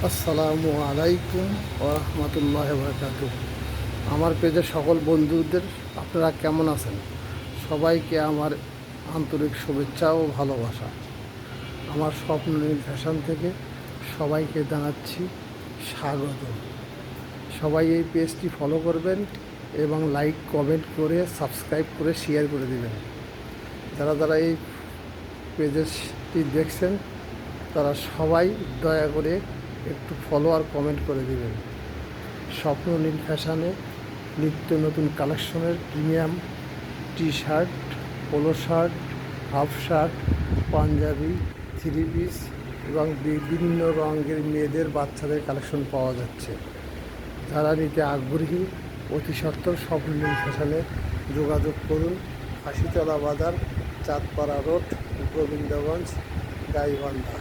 আসসালামু আলাইকুম ওয়া রাহমাতুল্লাহি ওয়া বারাকাতুহু। আমার পেজের সকল বন্ধুদের আপনারা কেমন আছেন? সবাইকে আমার আন্তরিক শুভেচ্ছা ও ভালোবাসা। আমার স্বপ্ননীল ফ্যাশন থেকে সবাইকে জানাচ্ছি স্বাগত। সবাই এই পেজটি ফলো করবেন এবং লাইক কমেন্ট করে সাবস্ক্রাইব করে শেয়ার করে দিবেন। যারা যারা এই পেজটি দেখছেন তারা সবাই দয়া করে একটু ফলো আর কমেন্ট করে দিবেন। স্বপ্ননীল ফ্যাশনে নিত্য নতুন কালেকশনের premium T shirt, polo shirt, half shirt, panjabi, three piece এবং বিভিন্ন রঙের মেয়েদের বাচ্চাদের কালেকশন পাওয়া যাচ্ছে। যারা নিতে আগ্রহী অতি সত্বর স্বপ্ননীল ফ্যাশনে যোগাযোগ করুন। ফাঁসিতলা বাজার, চাঁদপাড়া রোড, গোবিন্দগঞ্জ, গাইবান্ধা।